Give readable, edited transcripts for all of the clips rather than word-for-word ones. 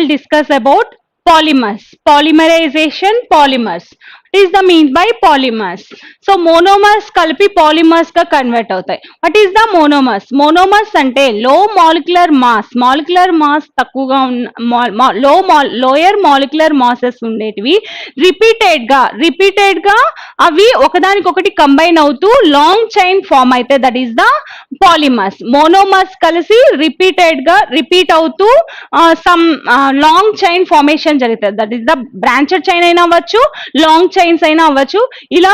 will discuss about polymers, polymerization, polymers. What is the mean by polymers? So monomers కలిపి polymers గా convert అవుతాయి. What is the monomers? Monomers అంటే low molecular mass తక్కువగా ఉన్న lower molecular masses ఉండేటివి repeated గా అవి ఒకదానికొకటి కంబైన్ అవుతూ లాంగ్ చైన్ ఫామ్ అయితే that is the polymers. Monomers కలిసి రిపీట్ అవుతూ సమ్ లాంగ్ చైన్ ఫార్మేషన్ జరుగుతుంది. That is the branched chain అయినా అవ్వచ్చు, లాంగ్ చైన్స్ అయినా అవ్వచ్చు. ఇలా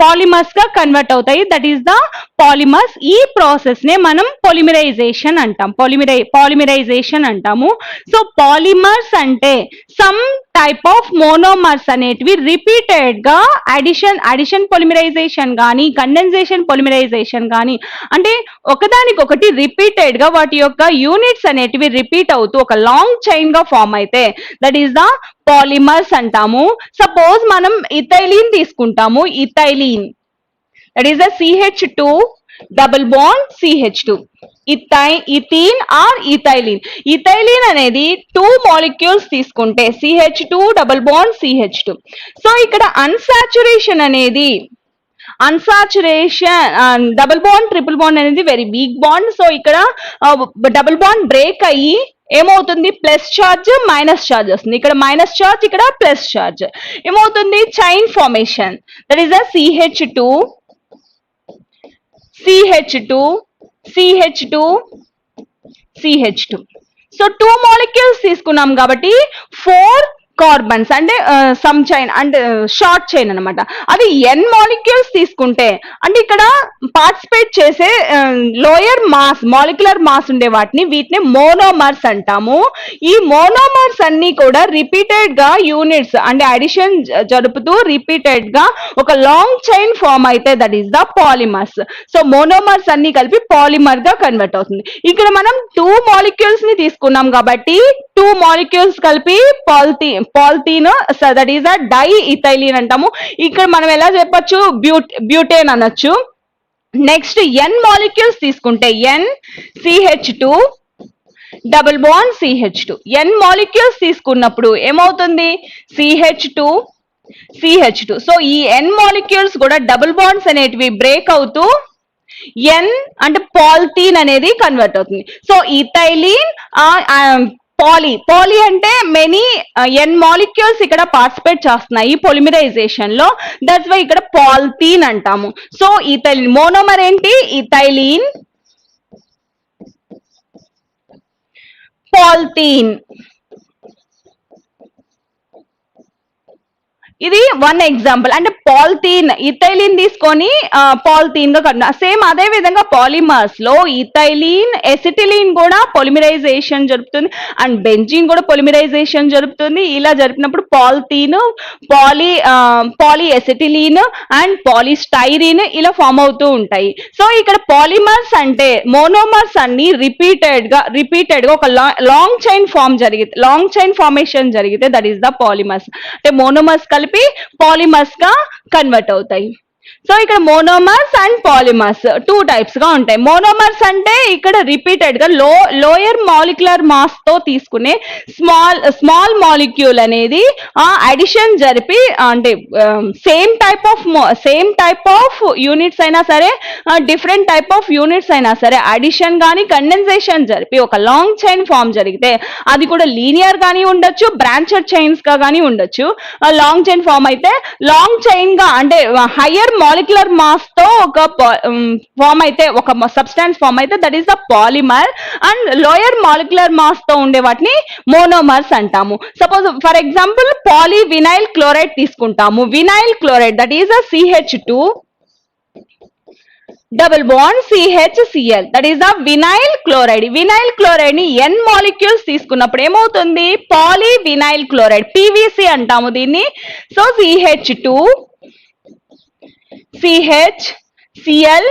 పాలిమర్స్ గా కన్వర్ట్ అవుతాయి. That is the polymers. ఈ ప్రాసెస్ నే మనం పొలిమరైజేషన్ అంటాం. పాలిమరైజేషన్ అంటాము. సో పాలిమర్స్ అంటే సమ్ టైప్ ఆఫ్ మోనోమర్స్ అనేటివి రిపీటెడ్ గా అడిషన్ పొలిమరైజేషన్ కానీ కండెన్సేషన్ పొలిమరైజేషన్ కానీ అంటే ఒకదానికొకటి రిపీటెడ్ గా వాటి యొక్క యూనిట్స్ అనేటివి రిపీట్ అవుతూ ఒక లాంగ్ చైన్ గా ఫామ్ అయితే దట్ ఈస్ ద పాలిమర్స్ అంటాము. సపోజ్ మనం ఇథైలిన్ తీసుకుంటాము. Ethylene that is the CH2 double bond CH2. Ethene or ethylene. Ethylene అనేది 2 మాలిక్యూల్స్ తీసుకుంటే CH2 double bond CH2. So ఇక్కడ unsaturation double bond triple bond అనేది very weak bond. So ఇక్కడ double bond break అయ్యి ఏమవుతుంది, plus charge minus charge వస్తుంది. ఇక్కడ minus charge, ఇక్కడ ప్లస్ ఛార్జ్. ఏమవుతుంది, chain formation. That is the CH2 CH2. So 2 molecules తీసుకున్నాం కాబట్టి 4 కార్బన్స్ అంటే సమ్ చైన్ అంటే షార్ట్ చైన్ అనమాట. అది n మాలిక్యూల్స్ తీసుకుంటే అంటే ఇక్కడ పార్టిసిపేట్ చేసే లోయర్ మాలిక్యులర్ మాస్ ఉండే వీటిని మోనోమర్స్ అంటాము. ఈ మోనోమర్స్ అన్ని కూడా రిపీటెడ్ గా యూనిట్స్ అంటే అడిషన్ జరుపుతూ రిపీటెడ్ గా ఒక లాంగ్ చైన్ ఫామ్ అయితే that is the polymers. So monomers అన్ని కలిపి పాలిమర్ గా కన్వర్ట్ అవుతుంది. ఇక్కడ మనం 2 మాలిక్యూల్స్ ని తీసుకున్నాం కాబట్టి 2 మాలిక్యూల్స్ కలిపి polythene that is a diethylene అంటాము. ఇక్కడ మనం ఎలా చెప్పొచ్చు, బ్యూటేన్ అనొచ్చు. నెక్స్ట్ n మాలిక్యూల్స్ తీసుకుంటే CH2 double bond CH2. n molecules తీసుకున్నప్పుడు ఏమవుతుంది, CH2. సో ఈ n మాలిక్యూల్స్ కూడా డబుల్ బాండ్స్ అనేటివి బ్రేక్ అవుతూ n అంటే పాలిథీన్ అనేది కన్వర్ట్ అవుతుంది. సో ఇథైలిన్ పాలీ అంటే మెనీ n మాలిక్యూల్స్ ఇక్కడ పార్టిసిపేట్ చేస్తున్నాయి పొలిమరైజేషన్ లో. దట్స్ వై ఇక్కడ పాలిథీన్ అంటాము. సో ఇథైలిన్ మోనోమర్ ఏంటి, ఇథైలిన్, పాలిథీన్. ఇది 1 ఎగ్జాంపుల్. అంటే పాలిథీన్, ఇథైలిన్ తీసుకొని పాలిథీన్ గా సేమ్ అదే విధంగా పాలిమర్స్ లో ఇథైలిన్, ఎసిటిలిన్ కూడా పొలిమరైజేషన్ జరుపుతుంది అండ్ బెంజీన్ కూడా పొలిమరైజేషన్ జరుపుతుంది. ఇలా జరిపినప్పుడు polythene, poly acetylene and polystyrene ఇలా ఫామ్ అవుతూ ఉంటాయి. సో ఇక్కడ పాలిమర్స్ అంటే మోనోమర్స్ అన్ని రిపీటెడ్ గా ఒక లాంగ్ చైన్ ఫార్మేషన్ జరిగితే దట్ ఈస్ ద పాలిమర్స్. అంటే మోనోమర్స్ కలిపి పాలిమర్స్ గా కన్వర్ట్ అవుతాయి. సో ఇక్కడ మోనోమర్స్ అండ్ పాలిమర్స్ 2 టైప్స్ గా ఉంటాయి. మోనోమర్స్ అంటే ఇక్కడ రిపీటెడ్ గా లోయర్ మాలిక్యులర్ మాస్ తో తీసుకునే స్మాల్ మాలిక్యూల్ అనేది అడిషన్ జరిపి అంటే సేమ్ టైప్ ఆఫ్ యూనిట్స్ అయినా సరే, డిఫరెంట్ టైప్ ఆఫ్ యూనిట్స్ అయినా సరే అడిషన్ గానీ కండెన్సేషన్ జరిపి ఒక లాంగ్ చైన్ ఫామ్ జరిగితే అది కూడా లీనియర్ గానీ ఉండొచ్చు, బ్రాంచెడ్ చైన్స్ గా గానీ ఉండొచ్చు. లాంగ్ చైన్ ఫామ్ అయితే లాంగ్ చైన్ గా అంటే హయ్యర్ మాలిక్యులర్ మాస్ తో ఒక ఫామ్ అయితే ఒక సబ్స్టాన్స్ ఫామ్ అయితే that is the polymer. And lower molecular mass తో ఉండే వాటిని మోనోమర్స్ అంటాము. Suppose for example polyvinyl chloride తీసుకుంటాము. Vinyl chloride that is the CH2 double bond CHCl that is the vinyl chloride. Vinyl chloride ని n molecules తీసుకున్నప్పుడు ఏమవుతుంది, polyvinyl chloride, PVC అంటాము దీన్ని. So CH2 CHCl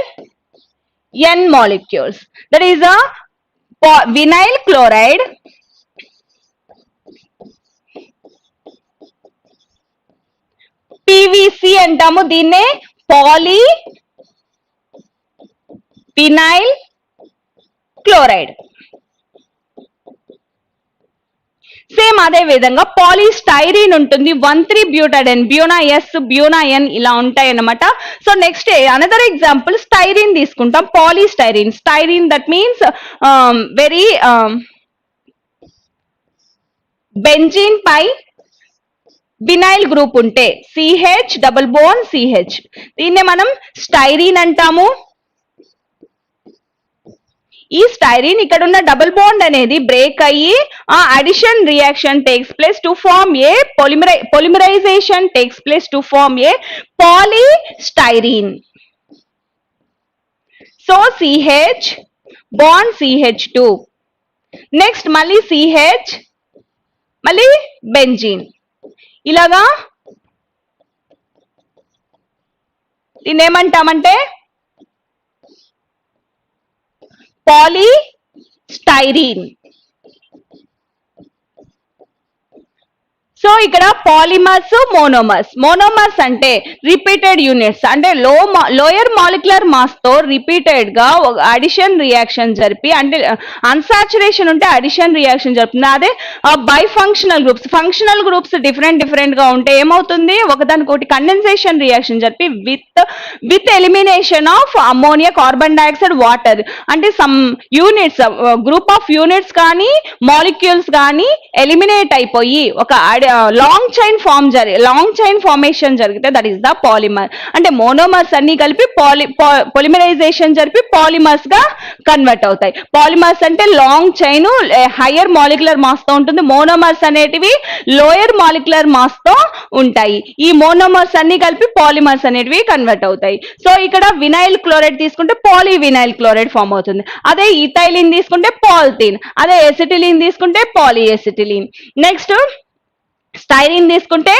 n molecules. That is a vinyl chloride. PVC అంటాము దీన్నే poly vinyl chloride. Same అదే విధంగా పాలిస్టైరీన్ ఉంటుంది, 1,3-బ్యూటాడైన్, బ్యూనా ఎస్, బ్యూనా ఎన్ ఇలా ఉంటాయి అన్నమాట. So next another example styrene తీసుకుంటాం. Polystyrene, styrene that means very benzene పై వినైల్ గ్రూప్ ఉంటే CH డబుల్ బోన్ CH, దీన్నే మనం స్టైరీన్ అంటాము. ఈ స్టైరీన్ ఇక్కడ ఉన్న డబుల్ బాండ్ అనేది బ్రేక్ అయ్యి addition reaction takes place to form a polymerization takes place to form a polystyrene. So CH bond CH2, next మళ్ళీ CH, మళ్ళీ బెంజీన్, ఇలాగా దీన్ని ఏమంటామంటే పాలిస్టైరీన్. సో ఇక్కడ పాలిమర్స్, మోనోమర్స్ అంటే రిపీటెడ్ యూనిట్స్, అంటే లోయర్ మాలిక్యులర్ మాస్ తో రిపీటెడ్ గా అడిషన్ రియాక్షన్ జరిపి, అంటే అన్సాచురేషన్ ఉంటే అడిషన్ రియాక్షన్ జరుపుతుంది. అదే బై ఫంక్షనల్ గ్రూప్స్ డిఫరెంట్ గా ఉంటే ఏమవుతుంది, ఒకదానికొకటి కండెన్సేషన్ రియాక్షన్ జరిపి with elimination of ammonia, carbon dioxide, water, అంటే some units, group of units కానీ మాలిక్యూల్స్ కానీ ఎలిమినేట్ అయిపోయి ఒక లాంగ్ చైన్ ఫార్మేషన్ జరిగితే దట్ ఈస్ ద పాలిమర్. అంటే మోనోమర్స్ అన్ని కలిపి పొలిమరైజేషన్ జరిపి పాలిమర్స్ గా కన్వర్ట్ అవుతాయి. పాలిమర్స్ అంటే long chain higher molecular mass తో ఉంటుంది, మోనోమర్స్ అనేటివి లోయర్ మాలిక్యులర్ మాస్ తో ఉంటాయి. ఈ మోనోమర్స్ అన్ని కలిపి పాలిమర్స్ అనేటివి కన్వర్ట్ అవుతాయి. సో ఇక్కడ వినైల్ క్లోరైడ్ తీసుకుంటే పాలీవినైల్ క్లోరైడ్ ఫామ్ అవుతుంది. అదే ఇథైలిన్ తీసుకుంటే పాల్థీన్, అదే ఎసిటిలిన్ తీసుకుంటే పాలిఎసిటిలిన్. నెక్స్ట్ స్టైరీన్ తీసుకుంటే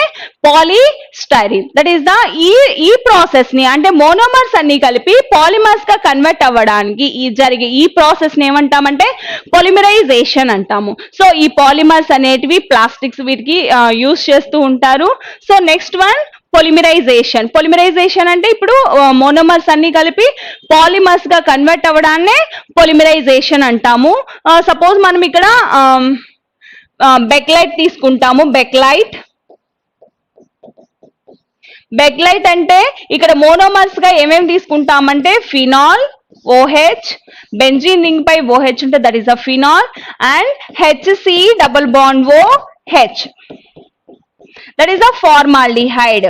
పాలిస్టైరీన్. దట్ ఈస్ ద ఈ ప్రాసెస్ ని, అంటే మోనోమర్స్ అన్ని కలిపి పాలిమర్స్ గా కన్వర్ట్ అవ్వడానికి జరిగే ఈ ప్రాసెస్ ని ఏమంటామంటే పొలిమరైజేషన్ అంటాము. సో ఈ పాలిమర్స్ అనేటివి ప్లాస్టిక్స్ వీటికి యూజ్ చేస్తూ ఉంటారు. సో నెక్స్ట్ వన్ పొలిమరైజేషన్ అంటే ఇప్పుడు మోనోమర్స్ అన్ని కలిపి పాలిమర్స్ గా కన్వర్ట్ అవ్వడాన్నే పొలిమరైజేషన్ అంటాము. సపోజ్ మనం ఇక్కడ బెక్లైట్ తీసుకుంటాము. బెక్లైట్ అంటే ఇక్కడ మోనోమర్స్ గా ఏమేమి తీసుకుంటామంటే ఫినాల్, OH, బెంజీన్ రింగ్ పై OH ఉంటే that is a phenol, and HC double bond OH, that is a formaldehyde.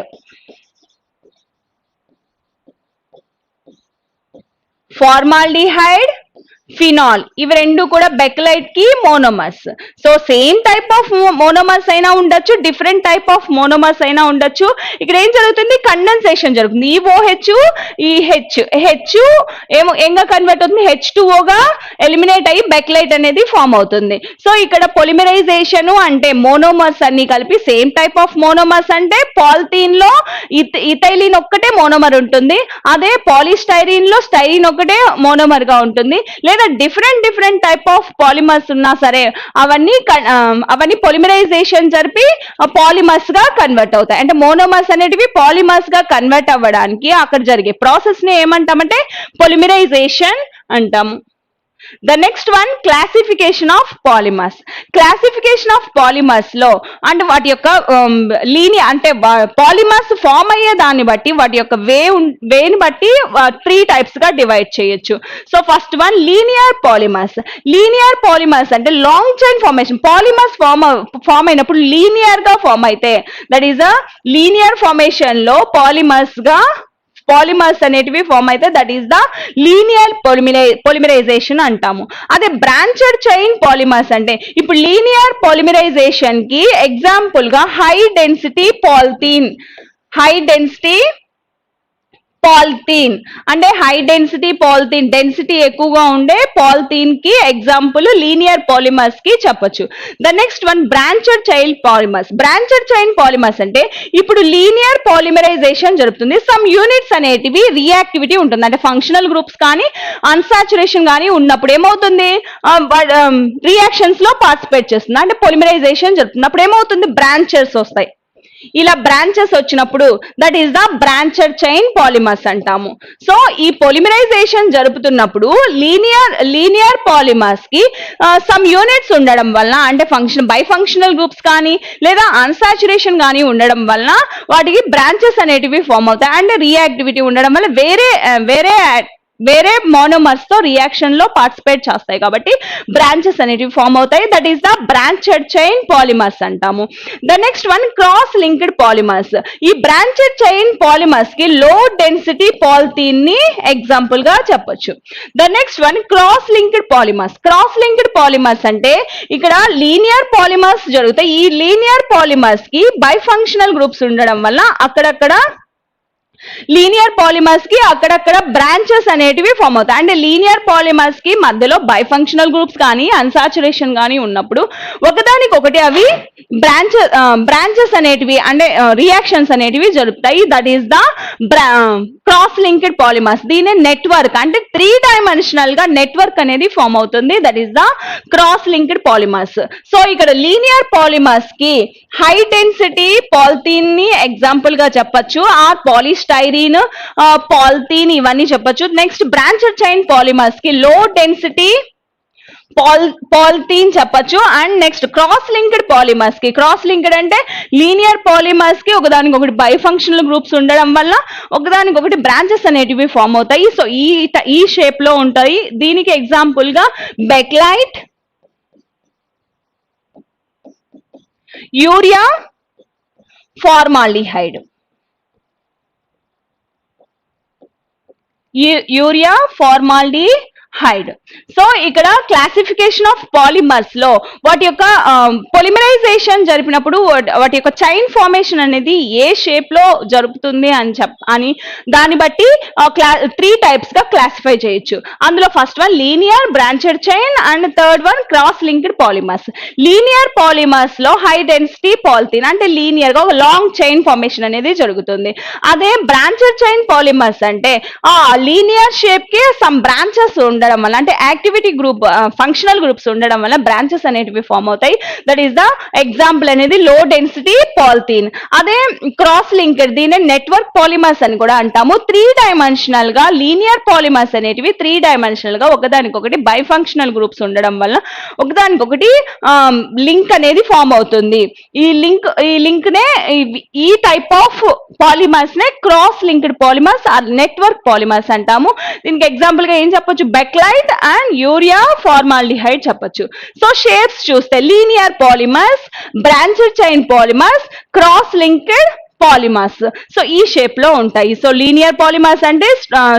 Phenol, ఇవి రెండు కూడా బెక్లైట్ కి monomers. So same type of monomers అయినా ఉండొచ్చు, డిఫరెంట్ టైప్ ఆఫ్ మోనోమర్స్ అయినా ఉండొచ్చు. ఇక్కడ ఏం జరుగుతుంది, కండెన్సేషన్ జరుగుతుంది. ఈ OH ఈ H ఏంగా కన్వర్ట్ అవుతుంది, H2O గా ఎలిమినేట్ అయ్యి బెక్లైట్ అనేది ఫామ్ అవుతుంది. సో ఇక్కడ పొలిమరైజేషన్ అంటే మోనోమర్స్ అన్ని కలిపి సేమ్ టైప్ ఆఫ్ మోనోమర్స్, అంటే పాలిథీన్ లో ఇథైలిన్ ఒక్కటే మోనోమర్ ఉంటుంది, అదే పాలిస్టైరీన్ లో స్టైరీన్ ఒక్కటే మోనోమర్ గా ఉంటుంది. లేదా డిఫరెంట్ టైప్ ఆఫ్ పాలిమర్స్ ఉన్నా సరే అవన్నీ పొలిమరైజేషన్ జరిపి పాలిమర్స్ గా కన్వర్ట్ అవుతాయి. అంటే మోనోమర్స్ అనేటివి పాలిమర్స్ గా కన్వర్ట్ అవ్వడానికి అక్కడ జరిగే ప్రాసెస్ ని ఏమంటామంటే పొలిమరైజేషన్ అంటాము. The next one, classification of polymers. Classification of polymers లో అంటే వాటి యొక్క అంటే పాలిమర్స్ ఫామ్ అయ్యే దాన్ని బట్టి వాటి యొక్క వేని బట్టి 3 types గా డివైడ్ చేయొచ్చు. So first one linear polymers అంటే long chain formation. Polymers form అయినప్పుడు లీనియర్ గా ఫామ్ అయితే that is a linear formation లో పాలిమర్స్ అనేటివి ఫామ్ అయితే that is the linear polymerization అంటాము. అదే బ్రాంచెడ్ చైన్ పాలిమర్స్ అంటే ఇప్పుడు లీనియర్ పొలిమరైజేషన్ కి ఎగ్జాంపుల్ గా హై డెన్సిటీ పాలిథీన్ అంటే హై డెన్సిటీ పాలిథీన్, డెన్సిటీ ఎక్కువగా ఉండే పాలిథీన్ కి ఎగ్జాంపుల్ లీనియర్ పాలిమర్స్ కి చెప్పొచ్చు. The next one branched chain polymers అంటే ఇప్పుడు లీనియర్ పాలిమరైజేషన్ జరుగుతుంది. సమ్ యూనిట్స్ అనేటివి రియాక్టివిటీ ఉంటుంది, అంటే ఫంక్షనల్ గ్రూప్స్ కానీ అన్సాచురేషన్ కానీ ఉన్నప్పుడు ఏమవుతుంది, రియాక్షన్స్ లో పార్టిసిపేట్ చేస్తుంది, అంటే పొలిమరైజేషన్ జరుగుతుంది. అప్పుడు ఏమవుతుంది, బ్రాంచెస్ వస్తాయి. ఇలా బ్రాంచెస్ వచ్చినప్పుడు that is the branched chain polymers అంటాము. సో ఈ పొలిమరైజేషన్ జరుపుతున్నప్పుడు లీనియర్ పాలిమర్స్ కి సమ్ యూనిట్స్ ఉండడం వలన, అంటే బై ఫంక్షనల్ గ్రూప్స్ కానీ లేదా అన్సాచురేషన్ కానీ ఉండడం వలన వాటికి బ్రాంచెస్ అనేటివి ఫామ్ అవుతాయి. అండ్ రియాక్టివిటీ ఉండడం వల్ల వేరే మోనోమర్స్ తో రియాక్షన్ లో పార్టిసిపేట్ చేస్తాయి కాబట్టి బ్రాంచెస్ అనేటివి ఫామ్ అవుతాయి. That is the branched chain polymers అంటాము. The next one cross linked polymers. ఈ బ్రాంచెడ్ చైన్ పాలిమర్స్ కి లో డెన్సిటీ పాలిథీన్ ని ఎగ్జాంపుల్ గా చెప్పొచ్చు. The next one cross linked polymers. Cross linked polymers అంటే ఇక్కడ లీనియర్ పాలిమర్స్ జరుగుతాయి. ఈ లీనియర్ పాలిమర్స్ కి బై ఫంక్షనల్ గ్రూప్స్ ఉండడం వల్ల అక్కడక్కడ లీనియర్ పాలిమర్స్ కి అక్కడక్కడ బ్రాంచెస్ అనేటివి ఫామ్ అవుతాయి. అంటే లీనియర్ పాలిమర్స్ కి మధ్యలో బైఫంక్షనల్ గ్రూప్స్ కానీ అన్సాచురేషన్ కానీ ఉన్నప్పుడు ఒకదానికొకటి అవి బ్రాంచెస్ అనేటివి అంటే రియాక్షన్స్ అనేటివి జరుపుతాయి. That is the cross linked polymers. దీని నెట్వర్క్ అంటే 3 డైమెన్షనల్ గా నెట్వర్క్ అనేది ఫామ్ అవుతుంది. That is the cross linked polymers. So ఇక్కడ లీనియర్ పాలిమర్స్ కి హై డెన్సిటీ పాలిథీన్ ని ఎగ్జాంపుల్ గా చెప్పొచ్చు. ఆర్ పాలిస్టైరీన్, పాలిథీన్ ఇవన్నీ చెప్పొచ్చు. నెక్స్ట్ బ్రాంచెడ్ చైన్ పాలిమర్స్ కి లో డెన్సిటీ పాలిథీన్ చెప్పొచ్చు. And next cross linked polymers కి, క్రాస్ లింక్డ్ అంటే లీనియర్ పాలిమర్స్ కి ఒకదానికొకటి బైఫంక్షనల్ గ్రూప్స్ ఉండడం వల్ల ఒకదానికొకటి బ్రాంచెస్ అనేటివి ఫామ్ అవుతాయి. సో ఈ షేప్ లో ఉంటాయి. దీనికి ఎగ్జాంపుల్ గా Bakelite, urea, formaldehyde. Urea, formaldehyde. So ఇక్కడ క్లాసిఫికేషన్ ఆఫ్ పాలిమర్స్ లో వాటి యొక్క పొలిమరైజేషన్ జరిపినప్పుడు వాటి యొక్క చైన్ ఫార్మేషన్ అనేది ఏ షేప్ లో జరుపుతుంది అని దాన్ని బట్టి 3 టైప్స్ గా క్లాసిఫై చేయొచ్చు. అందులో first one linear branched chain and third one cross linked polymers. Linear polymers లో హై డెన్సిటీ పాలిథీన్ అంటే లీనియర్ గా ఒక లాంగ్ చైన్ ఫార్మేషన్ అనేది జరుగుతుంది. అదే బ్రాంచెడ్ చైన్ పాలిమర్స్ అంటే ఆ లీనియర్ షేప్ కి సమ్ బ్రాంచెస్ ఉండడం వల్ల, అంటే యాక్టివిటీ గ్రూప్ ఫంక్షనల్ గ్రూప్స్ ఉండడం వల్ల బ్రాంచెస్ అనేటివి ఫామ్ అవుతాయి. దట్ ఈస్ ద ఎగ్జాంపుల్ అనేది లో డెన్సిటీ పాలిథీన్. అదే క్రాస్ లింక్డ్ దీన్ని నెట్వర్క్ పాలిమర్స్ అని కూడా అంటాము. 3 డైమెన్షనల్ గా లీనియర్ పాలిమర్స్ అనేటివి 3 డైమెన్షనల్ గా ఒకదానికొకటి బైఫంక్షనల్ గ్రూప్స్ ఉండడం వల్ల ఒకదానికొకటి లింక్ అనేది ఫామ్ అవుతుంది. ఈ లింక్ నే ఈ టైప్ ఆఫ్ పాలిమర్స్ నే cross linked polymers or network polymers అంటాము. దీనికి ఎగ్జాంపుల్ గా ఏం చెప్పొచ్చు, బెక్లైట్ అండ్ యూరియా, ఫార్మాల్డిహైడ్ చెప్పొచ్చు. సో షేప్స్ చూస్తే linear polymers, branched chain polymers, cross linked polymers. So ఈ షేప్ లో ఉంటాయి. సో లీనియర్ పాలిమర్స్ అంటే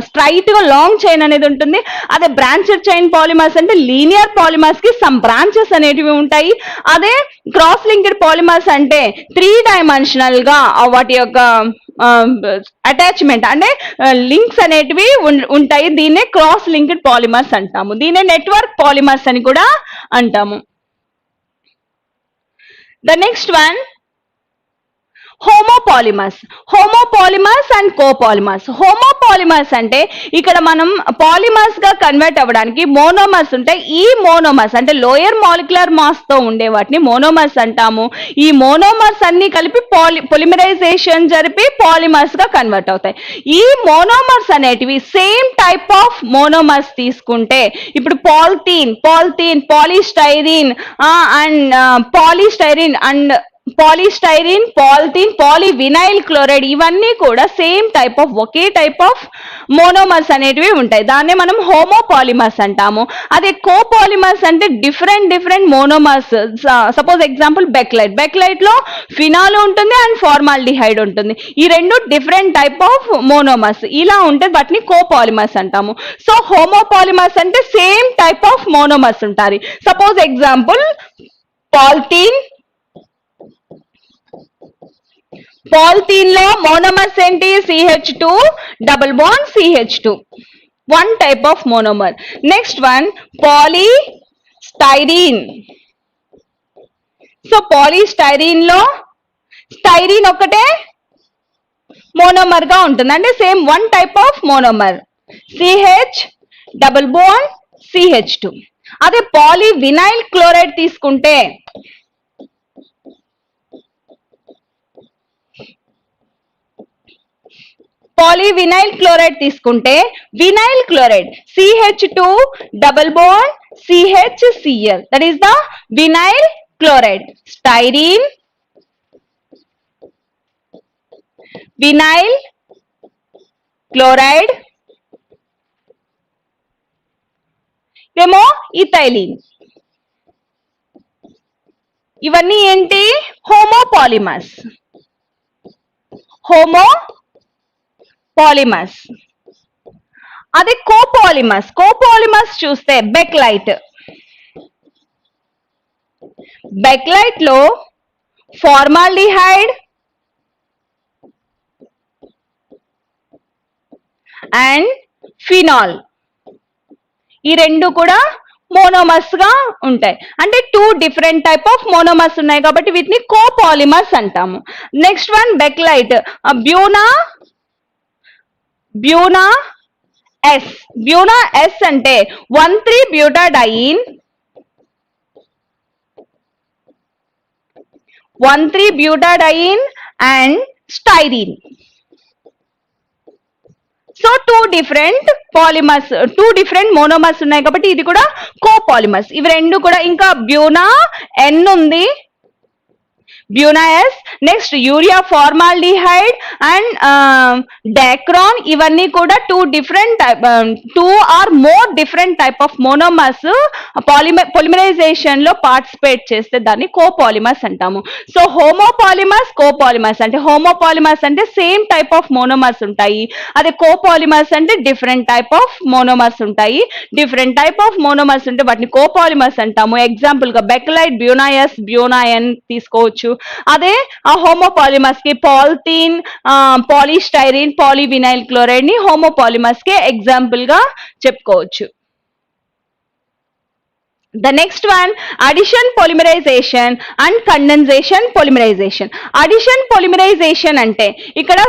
స్ట్రైట్ గా లాంగ్ చైన్ అనేది ఉంటుంది. అదే బ్రాంచెడ్ చైన్ పాలిమర్స్ అంటే లీనియర్ పాలిమర్స్ కి సమ్ బ్రాంచెస్ అనేటివి ఉంటాయి. అదే క్రాస్ లింక్డ్ పాలిమర్స్ అంటే 3 డైమెన్షనల్ గా వాటి యొక్క అటాచ్మెంట్ అంటే లింక్స్ అనేటివి ఉంటాయి. దీన్నే క్రాస్ లింక్డ్ పాలిమర్స్ అంటాము. దీన్నే నెట్వర్క్ పాలిమర్స్ అని కూడా అంటాము. The next one homopolymers and copolymers. Homopolymers అంటే ఇక్కడ మనం పాలిమర్స్ గా కన్వర్ట్ అవ్వడానికి మోనోమర్స్ ఉంటాయి. ఈ మోనోమర్స్ అంటే లోయర్ మాలిక్యులర్ మాస్ తో ఉండే వాటిని మోనోమర్స్ అంటాము. ఈ మోనోమర్స్ అన్ని కలిపి పొలిమరైజేషన్ జరిపి పాలిమర్స్ గా కన్వర్ట్ అవుతాయి. ఈ మోనోమర్స్ అనేటివి సేమ్ టైప్ ఆఫ్ మోనోమర్స్ తీసుకుంటే ఇప్పుడు పాలిథీన్, పాలిస్టైరీన్ పాలిథీన్, పాలివినైల్ క్లోరైడ్ ఇవన్నీ కూడా same type of okay type of monomers అనేటివి ఉంటాయి. దాన్నే మనం హోమోపాలిమర్స్ అంటాము. అదే కోపాలిమర్స్ అంటే different monomers. Suppose example Bakelite లో ఫినాల్ ఉంటుంది అండ్ ఫార్మాల్డిహైడ్ ఉంటుంది. ఈ రెండు డిఫరెంట్ టైప్ ఆఫ్ మోనోమర్స్. ఇలా ఉంటే వాటిని కోపాలిమర్స్ అంటాము. సో హోమోపాలిమర్స్ అంటే సేమ్ టైప్ ఆఫ్ మోనోమర్స్ ఉంటాయి. సపోజ్ ఎగ్జాంపుల్ పాలిథీన్ లో మోనోమర్స్ ఏంటి, CH2 double bond CH2, one type of monomer. Next one polystyrene. So polystyrene లో స్టైరీన్ ఒకటే మోనోమర్ గా ఉంటుంది, అంటే same one type of monomer, CH double bond CH2. అదే polyvinyl chloride తీసుకుంటే పాలీవినైల్ క్లోరైడ్ తీసుకుంటే vinyl chloride CH2 double bond CHCl, that is the vinyl chloride. Styrene, vinyl chloride, ఇదేమో ethylene. ఇవన్నీ ఏంటి? హోమోపాలిమర్స్. హోమోపాలిమర్స్. అదే కోపాలిమర్స్. కోపాలిమర్స్ చూస్తే బెక్లైట్. బెక్లైట్ లో ఫార్మాల్డిహైడ్ అండ్ ఫినాల్, ఈ రెండు కూడా మోనోమర్స్ గా ఉంటాయి. అంటే 2 డిఫరెంట్ టైప్ ఆఫ్ మోనోమర్స్ ఉన్నాయి కాబట్టి వీటిని కోపాలిమర్స్ అంటాము. Next one bakelite. Buna S. బ్యూనా S అంటే butadiene, butadiene and styrene. So 2 different polymers, 2 different monomers ఉన్నాయి కాబట్టి ఇది కూడా కోపాలిమర్స్. ఇవి రెండు కూడా. ఇంకా బ్యూనా ఎన్ ఉంది, buna S. Next urea formaldehyde and dacron, ఇవన్నీ కూడా 2 different 2 or more different type of monomers polymerization లో పార్టిసిపేట్ చేస్తే దాన్ని కోపాలిమర్స్ అంటాము. So homopolymers, copolymers. అంటే హోమోపాలిమర్స్ అంటే సేమ్ టైప్ ఆఫ్ మోనోమర్స్ ఉంటాయి, అదే కోపాలిమర్స్ అంటే డిఫరెంట్ టైప్ ఆఫ్ మోనోమర్స్ ఉంటాయి. డిఫరెంట్ టైప్ ఆఫ్ మోనోమర్స్ ఉంటే వాటిని కోపాలిమర్స్ అంటాము. ఎగ్జాంపుల్ గా బెక్లైట్, బ్యూనా ఎస్, బ్యూనా ఎన్ తీసుకోవచ్చు. అదే ఆ హోమోపాలిమర్స్ కి పాలిథీన్, పాలీస్టైరీన్, పాలీవినైల్ క్లోరైడ్ ని హోమోపాలిమర్స్ కి ఎగ్జాంపుల్ గా చెప్పుకోవచ్చు. The next one, addition polymerization and condensation polymerization. Addition polymerization అంటే ఇక్కడ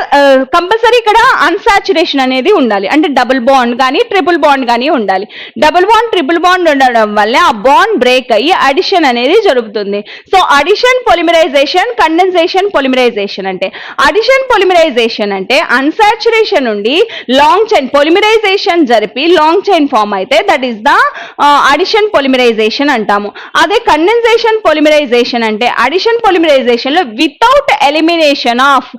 కంపల్సరీ ఇక్కడ అన్సాచురేషన్ అనేది ఉండాలి. అంటే డబుల్ బాండ్ కానీ ట్రిపుల్ బాండ్ కానీ ఉండాలి. డబుల్ బాండ్, ట్రిపుల్ బాండ్ ఉండడం వల్ల ఆ బాండ్ బ్రేక్ అయ్యి అడిషన్ అనేది జరుగుతుంది. So addition polymerisation, condensation polymerisation. అంటే అడిషన్ పొలిమరైజేషన్ అంటే అన్సాచురేషన్ నుండి లాంగ్ చైన్ పొలిమరైజేషన్ జరిపి లాంగ్ చైన్ ఫామ్ అయితే that is the addition polymerisation అంటాము. అదే కండెన్సేషన్ పొలిమరైజేషన్ అంటే అడిషన్ పొలిమరైజేషన్ లో without elimination of,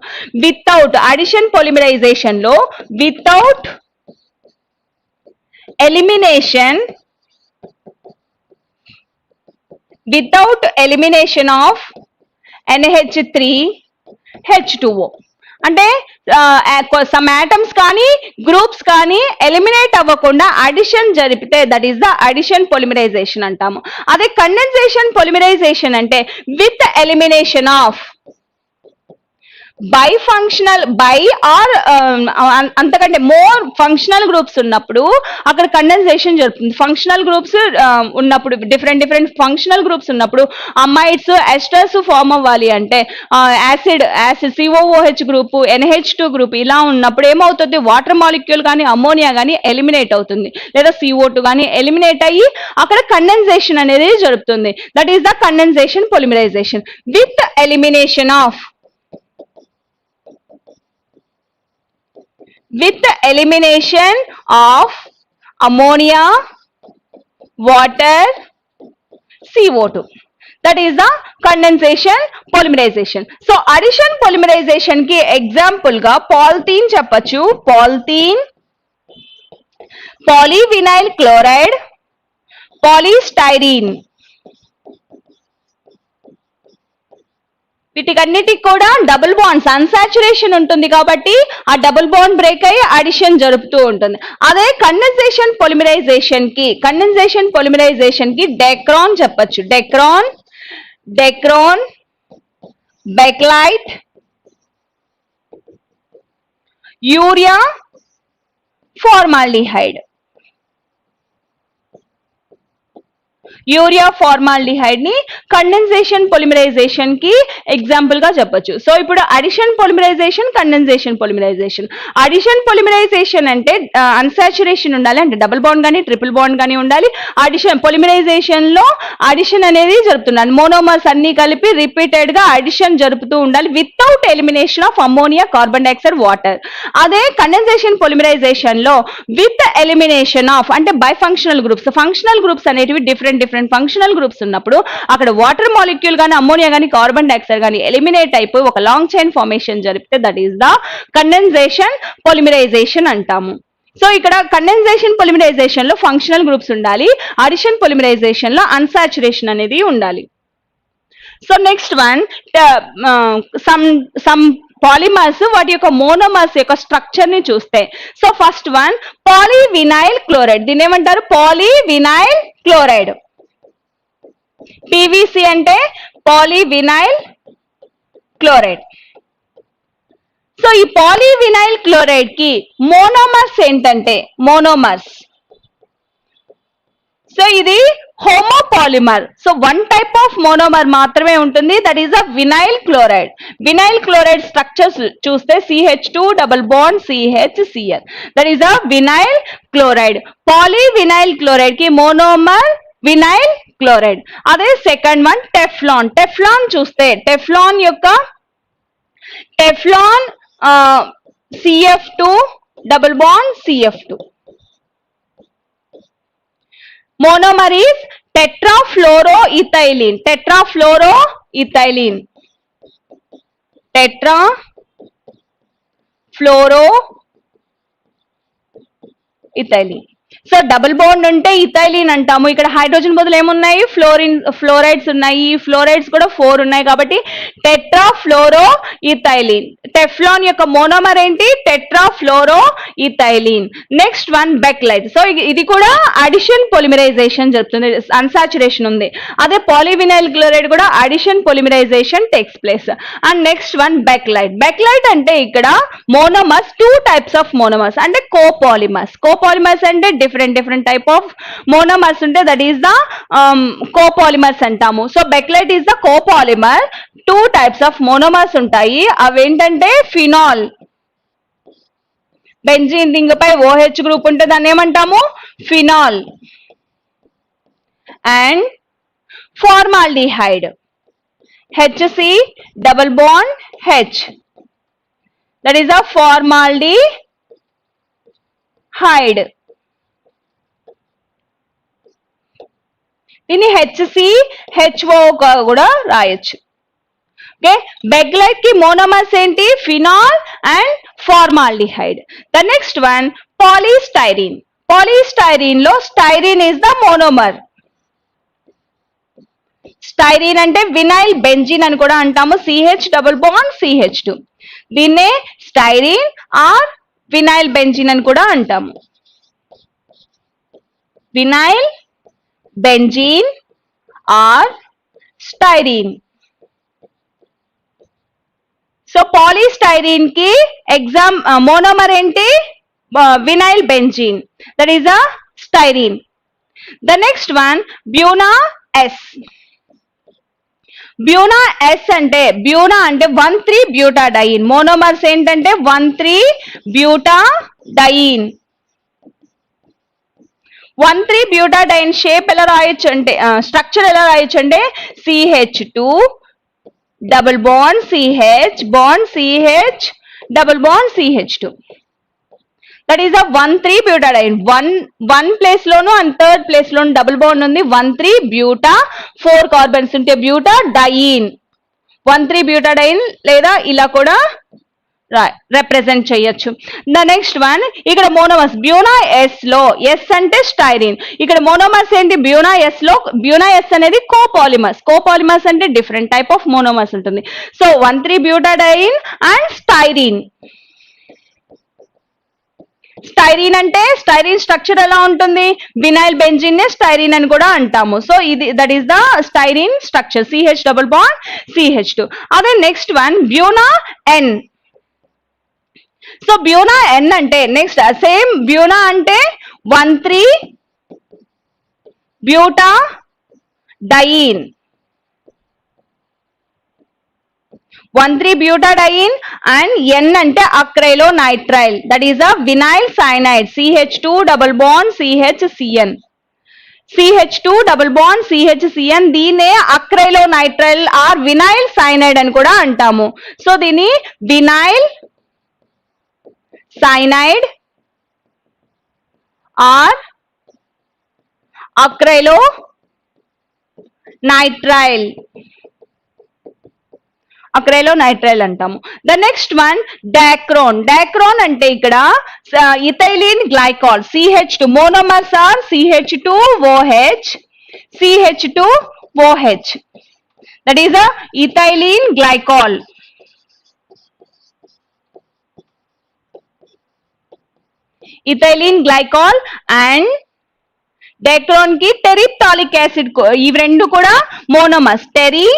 without addition polymerisation లో without elimination, without elimination of NH3H2O. అంటే సమ్ ఆటమ్స్ కానీ గ్రూప్స్ కానీ ఎలిమినేట్ అవ్వకుండా అడిషన్ జరిపితే that is the addition polymerisation అంటాము. అదే కండెన్సేషన్ పొలిమరైజేషన్ అంటే with elimination of bifunctional, bi or అంతకంటే మోర్ ఫంక్షనల్ గ్రూప్స్ ఉన్నప్పుడు అక్కడ కండెన్సేషన్ జరుగుతుంది. ఫంక్షనల్ గ్రూప్స్ ఉన్నప్పుడు, డిఫరెంట్ డిఫరెంట్ ఫంక్షనల్ గ్రూప్స్ ఉన్నప్పుడు అమైడ్స్, ఎస్టర్స్ ఫామ్ అవ్వాలి అంటే acid COOH group, NH2 group ఇలా ఉన్నప్పుడు ఏమవుతుంది, వాటర్ మాలిక్యూల్ కానీ అమోనియా కానీ ఎలిమినేట్ అవుతుంది, లేదా CO2 కానీ ఎలిమినేట్ అయ్యి అక్కడ కండెన్సేషన్ అనేది జరుగుతుంది. That is the condensation polymerisation. With elimination of, with the elimination of ammonia, water, CO2. That is the condensation polymerization. So addition polymerization ki example ga polythene చెప్పచ్చు. polythene, polyvinyl chloride, polystyrene. వీటికన్నిటికి కూడా double bonds, unsaturation ఉంటుంది కాబట్టి ఆ double bond break అయ్యి addition జరుపుతూ ఉంటుంది. అదే కండెన్సేషన్ పొలిమరైజేషన్ కి డెక్రాన్ చెప్పచ్చు. Dacron, Bakelite, urea formaldehyde. Urea formaldehyde ని కండెన్సేషన్ పొలిమరైజేషన్ కి ఎగ్జాంపుల్ గా చెప్పొచ్చు. సో ఇప్పుడు addition polymerisation, condensation polymerisation. Addition polymerisation అంటే అన్సాచురేషన్ ఉండాలి, అంటే డబుల్ బాండ్ కానీ ట్రిపుల్ బాండ్ కానీ ఉండాలి. అడిషన్ పొలిమరైజేషన్ లో అడిషన్ అనేది జరుపుతున్నాను, మోనోమర్స్ అన్ని కలిపి రిపీటెడ్ గా అడిషన్ జరుపుతూ ఉండాలి without elimination of ammonia, carbon dioxide, water. అదే కండెన్సేషన్ పొలిమరైజేషన్ లో విత్ ఎలిమినేషన్ ఆఫ్ అంటే by functional groups. Functional groups అనేటివి డిఫరెంట్ ఫంక్షనల్ గ్రూప్స్ ఉన్నప్పుడు అక్కడ వాటర్ మాలిక్యూల్ కానీ అమ్మోనియా కానీ కార్బన్ డైఆక్సైడ్ కానీ ఎలిమినేట్ అయిపోయి ఒక లాంగ్ చైన్ ఫార్మేషన్ జరిపితే that is the condensation polymerisation అంటాము. సో ఇక్కడ కండెన్సేషన్ పొలిమరైజేషన్ లో ఫంక్షనల్ గ్రూప్స్ ఉండాలి, అడిషన్ పొలిమరైజేషన్ లో అన్సాచురేషన్ అనేది ఉండాలి. So next one, some polymers వాటి యొక్క మోనోమర్స్ యొక్క స్ట్రక్చర్ ని చూస్తే, so first one polyvinyl chloride. దీన్ని ఏమంటారు? Polyvinyl chloride. పీవీసీ అంటే పాలీవినైల్ క్లోరైడ్. సో ఈ పాలీవినైల్ క్లోరైడ్ కి మోనోమర్స్ ఏంటంటే మోనోమర్స్. సో ఇది homopolymer. So one type of monomer మాత్రమే ఉంటుంది, that is a vinyl chloride. Vinyl chloride structures చూస్తే CH2 double bond CHCl, that is a vinyl chloride. Polyvinyl chloride కి monomer vinyl chloride. అదే second one Teflon. Teflon చూస్తే Teflon CF2 double bond CF2. Monomer is tetrafluoroethylene. Tetrafluoroethylene. Tetrafluoroethylene. So double bond ఉంటే ethylene అంటాము. ఇక్కడ hydrogen బదులు ఏమున్నాయి? Fluorides ఉన్నాయి. ఈ ఫ్లోరైడ్స్ కూడా 4 ఉన్నాయి కాబట్టి టెట్రాఫ్లోరోఇథైలిన్. టెఫ్లాన్ యొక్క మోనోమర్ ఏంటి? Tetrafluoroethylene. Next one Bakelite. So ఇది కూడా అడిషన్ పొలిమరైజేషన్ జరుగుతుంది, అన్సాచురేషన్ ఉంది. అదే పాలీవినైల్ క్లోరైడ్ కూడా addition polymerisation takes place. And next one Bakelite. Bakelite అంటే ఇక్కడ మోనోమర్స్, 2 టైప్స్ ఆఫ్ మోనోమర్స్ అంటే కోపాలిమర్స్. కోపాలిమర్స్ అంటే different type of monomers ఉంటే that is the copolymers అంటాము. So Bakelite is the copolymer. 2 types of monomers ఉంటాయి. అవేంటంటే phenol, benzene ring పై OH group ఉంటే దాన్ని ఏమంటాము? Phenol. And formaldehyde, HC double bond H, that is a formaldehyde. దీన్ని HCHO కూడా రాయొచ్చు. ఓకే, బెక్లైట్ కి మోనోమర్స్ ఏంటి? Phenol and formaldehyde. The next one polystyrene. Polystyrene లో styrene is the monomer. Styrene అంటే వినైల్ బెంజీన్ అని కూడా అంటాము, CH డబుల్ బాండ్ CH2. దీన్నే స్టైరీన్ ఆర్ వినైల్ బెంజీన్ అని కూడా అంటాము. Vinyl benzene or styrene. So polystyrene కి మోనోమర్ ఏంటి? Vinyl benzene, that is a styrene. The next one Buna S. బ్యూనా S అంటే బ్యూనా అంటే 1,3-బ్యూటాడైన్. మోనోమర్స్ ఏంటంటే 1,3-బ్యూటాడైన్. 1,3-బ్యూటాడైన్ షేప్ ఎలా రాయొచ్చు అంటే, స్ట్రక్చర్ ఎలా రాయొచ్చు అంటే CH2 double bond CH bond CH double bond CH2. That is a one three butadiene. One place లోను అండ్ థర్డ్ ప్లేస్ లోను డబుల్ బాండ్ ఉంది. 1,3-బ్యూటా, 4 కార్బన్స్ ఉంటే బ్యూటాడైన్. 1,3-బ్యూటాడైన్ లేదా ఇలా కూడా రిప్రజెంట్ చేయొచ్చు. ద నెక్స్ట్ వన్ ఇక్కడ మోనోమర్స్. బ్యూనా ఎస్ లో ఎస్ అంటే స్టైరీన్. ఇక్కడ మోనోమర్స్ ఏంటి? బ్యూనా ఎస్ లో బ్యూనా ఎస్ అనేది కోపాలిమర్స్. కోపాలిమర్స్ అంటే డిఫరెంట్ టైప్ ఆఫ్ మోనోమర్స్ ఉంటుంది. So one three butadiene and styrene. Styrene అంటే స్టైరీన్ స్ట్రక్చర్ ఎలా ఉంటుంది? వినైల్ బెంజీన్ నే స్టైరీన్ అని కూడా అంటాము. సో ఇది that is the styrene structure, CH double bond CH2. అదే నెక్స్ట్ వన్ బ్యూనా ఎన్. సో బ్యూనా ఎన్ అంటే నెక్స్ట్ సేమ్ బ్యూనా అంటే 1,3-బ్యూటా డైన్ 1,3-butadiene and N అంటే acrylonitrile, that is a vinyl cyanide, CH2 double bond CHCN, CH2 double bond CHCN, దీనే acrylonitrile or vinyl cyanide అని కూడా అంటాము. So దీని vinyl cyanide or acrylonitrile acrylonitrile అంటాము. The next one Dacron. Dacron అంటే ఇక్కడ ethylene glycol, CH2 monomers or CH2OH, CH2OH, that is a ethylene glycol. ethylene glycol and డాక్రోన్ కి టెరిప్టాలిక్ acid, ఇవి రెండు కూడా మోనోమర్స్, టెరిప్టాలిక్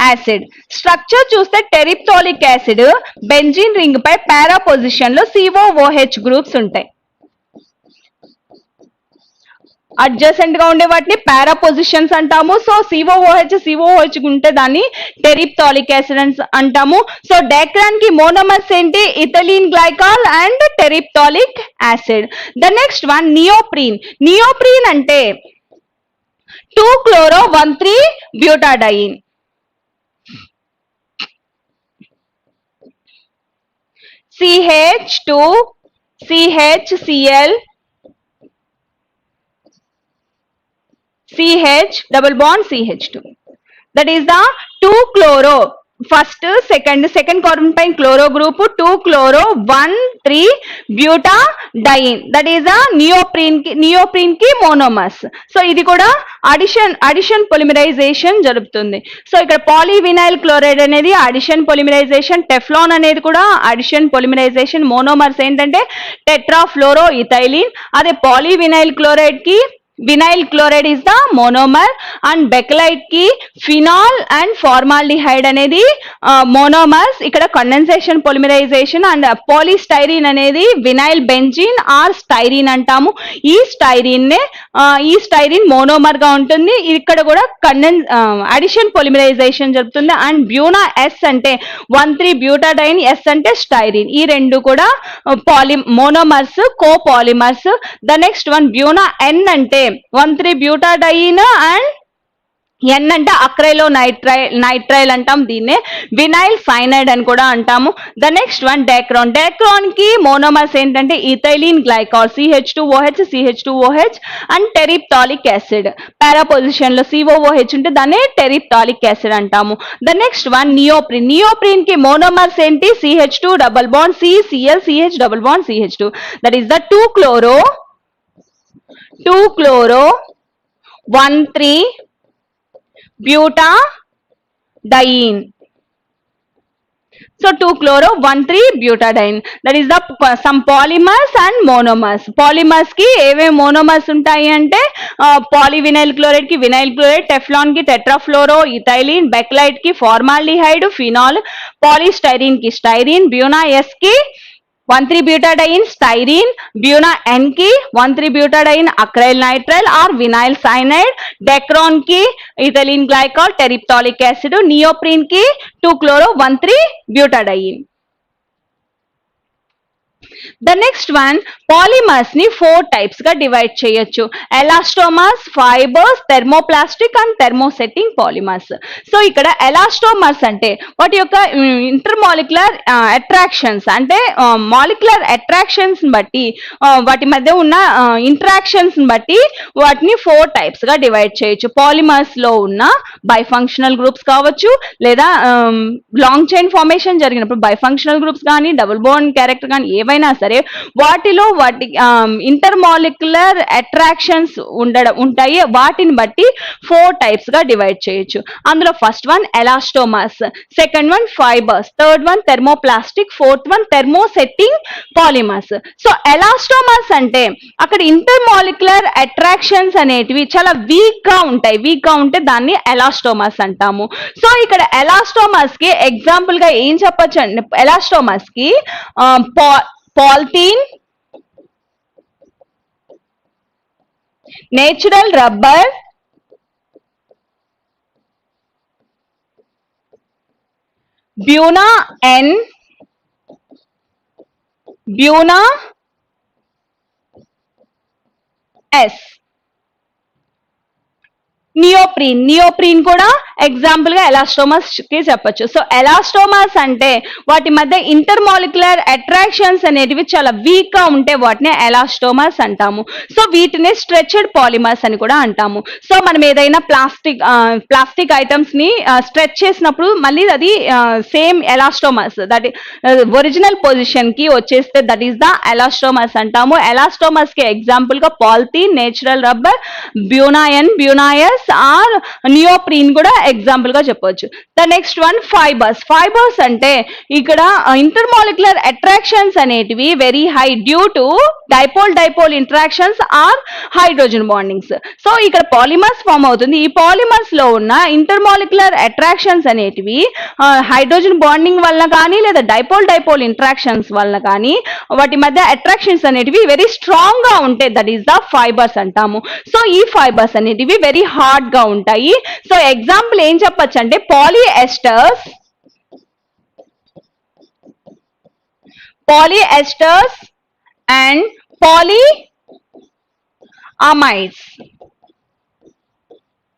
యాసిడ్. స్ట్రక్చర్ చూస్తే టెరిప్టాలిక్ యాసిడ్ బెంజీన్ రింగ్ పై పారా position లో COOH groups ఉంటాయి. అడ్జసెంట్ గా ఉండే వాటిని పారా పొజిషన్స్ అంటాము. సో COOH ఉంటే దాన్ని టెరిప్టాలిక్ యాసిడ్ అంటాము. సో డాక్రాన్ కి మోనోమర్స్ ఏంటి? Ethylene glycol and terephthalic acid. The next one neoprene. Neoprene అంటే 2-chloro-1,3-butadiene, CH2 CHCl CH double bond CH2, that is the 2-chloro, first second carbon pine chloro group, 2-chloro-1,3-butadiene, that is a neoprene ki monomers. So ఇది కూడా addition polymerisation జరుగుతుంది. So ఇక్కడ polyvinyl chloride అనేది addition polymerisation, Teflon అనేది కూడా addition polymerisation. Monomers ఏంటంటే tetrafluoro ethylene, అదే polyvinyl chloride కి vinyl chloride is the monomer and Bakelite కి ఫినాల్ అండ్ ఫార్మాల్డిహైడ్ అనేది మోనోమర్స్. ఇక్కడ కండెన్సేషన్ పొలిమరైజేషన్ అండ్ పాలిస్టైరిన్ అనేది వినైల్ బెంజీన్ ఆర్ స్టైరిన్ అంటాము. ఈ స్టైరిన్ మోనోమర్ గా ఉంటుంది. ఇక్కడ కూడా అడిషన్ పొలిమరైజేషన్ జరుగుతుంది. అండ్ బ్యూనా ఎస్ అంటే 1,3-butadiene, ఎస్ అంటే స్టైరిన్. ఈ రెండు కూడా మోనోమర్స్, కోపాలిమర్స్. ద నెక్స్ట్ వన్ బ్యూనా ఎన్ అంటే 1,3-butadiene అండ్ N అంటే అక్రైలోనైట్రైల్ అంటాం. దీన్నే వినైల్ సైనైడ్ అని కూడా అంటాము. The next one Dacron. Dacron కి మోనోమర్స్ ఏంటంటే ethylene glycol, CH2OH and terephthalic acid. Para position లో COOH ఉంటే దాన్ని టెరిప్టాలిక్ యాసిడ్ అంటాము. The next one neoprene. Neoprene కి మోనోమర్స్ ఏంటి? CH2 double bond CCl, CH double bond CH2, that is the 2-chloro-1,3-butadiene. So 2-chloro-1,3-butadiene, that is the some polymers and monomers. Polymers ki ఏవే monomers ఉంటాయి అంటే polyvinyl chloride కి vinyl chloride, Teflon కి tetrafluoroethylene, Bakelite కి formaldehyde, phenol, polystyrene కి styrene, Buna S కి 1,3-butadiene styrene, Buna N కి 1,3-butadiene acrylonitrile or vinyl cyanide, Dacron కి ethylene glycol, terephthalic acid, neoprene కి 2-chloro-1,3-butadiene. The next one polymers ని 4 types గా divide చేయొచ్చు. Elastomers, fibres, thermoplastic and thermosetting polymers. So ఇక్కడ elastomers అంటే వాటి యొక్క ఇంటర్మాలిక్యులర్ అట్రాక్షన్స్, అంటే మాలిక్యులర్ అట్రాక్షన్స్ బట్టి వాటి మధ్య ఉన్న ఇంటరాక్షన్స్ బట్టి వాటిని 4 టైప్స్ గా డివైడ్ చేయొచ్చు. పాలిమర్స్ లో ఉన్న బైఫంక్షనల్ గ్రూప్స్ కావచ్చు, లేదా లాంగ్ చైన్ ఫార్మేషన్ జరిగినప్పుడు బైఫంక్షనల్ గ్రూప్స్ కానీ, డబుల్ బాండ్ క్యారెక్టర్ కానీ ఏవైనా సరే వాటిలో వాటి ఇంటర్మాలిక్యులర్ అట్రాక్షన్స్ ఉంటాయి. వాటిని బట్టి 4 టైప్స్ గా డివైడ్ చేయొచ్చు. అందులో first one elastomers, second one fibres, third one thermoplastic, fourth one thermosetting polymers. So elastomers అంటే అక్కడ ఇంటర్మాలిక్యులర్ అట్రాక్షన్స్ అనేటివి చాలా వీక్ గా ఉంటాయి. వీక్ గా ఉంటే దాన్ని ఎలాస్టోమర్స్ అంటాము. సో ఇక్కడ ఎలాస్టోమర్స్ కి ఎగ్జాంపుల్ గా ఏం చెప్పొచ్చు అంటే ఎలాస్టోమర్స్ కి polythene, Natural rubber, Buna N, Buna S. నియోప్రీన్ కూడా ఎగ్జాంపుల్ గా ఎలాస్టోమస్ కి చెప్పొచ్చు. సో ఎలాస్టోమస్ అంటే వాటి మధ్య ఇంటర్మాలిక్యులర్ అట్రాక్షన్స్ అనేటివి చాలా వీక్ గా ఉంటే వాటిని ఎలాస్టోమస్ అంటాము. సో వీటిని స్ట్రెచ్డ్ పాలిమర్స్ అని కూడా అంటాము. సో మనం ఏదైనా ప్లాస్టిక్ ఐటమ్స్ ని స్ట్రెచ్ చేసినప్పుడు మళ్ళీ అది సేమ్ ఎలాస్టోమస్ దట్ ఒరిజినల్ పొజిషన్ కి వచ్చేస్తే దట్ ఈస్ ద ఎలాస్టోమస్ అంటాము. ఎలాస్టోమస్ కి ఎగ్జాంపుల్ గా పాలిథీన్, నేచురల్ రబ్బర్, బ్యూనాయస్ ఆర్ నియోప్రీన్ కూడా ఎగ్జాంపుల్ గా చెప్పొచ్చు. ద నెక్స్ట్ వన్ ఫైబర్స్ అంటే ఇక్కడ ఇంటర్మాలిక్యులర్ అట్రాక్షన్స్ అనేటివి very high due to dipole interactions or hydrogen bondings. So ఇక్కడ పాలిమర్స్ ఫామ్ అవుతుంది. ఈ పాలిమర్స్ లో ఉన్న ఇంటర్మాలిక్యులర్ అట్రాక్షన్స్ అనేటివి హైడ్రోజన్ బాండింగ్ వల్ల కానీ లేదా డైపోల్ ఇంటరాక్షన్స్ వల్ల కానీ వాటి మధ్య అట్రాక్షన్స్ అనేటివి వెరీ స్ట్రాంగ్ గా ఉంటాయి. దట్ ఈస్ ద ఫైబర్స్ అంటాము. సో ఈ ఫైబర్స్ అనేటివి వెరీ హార్డ్ గా ఉంటాయి. సో ఎగ్జాంపుల్ ఏం చెప్పొచ్చు అంటే polyesters and polyamides.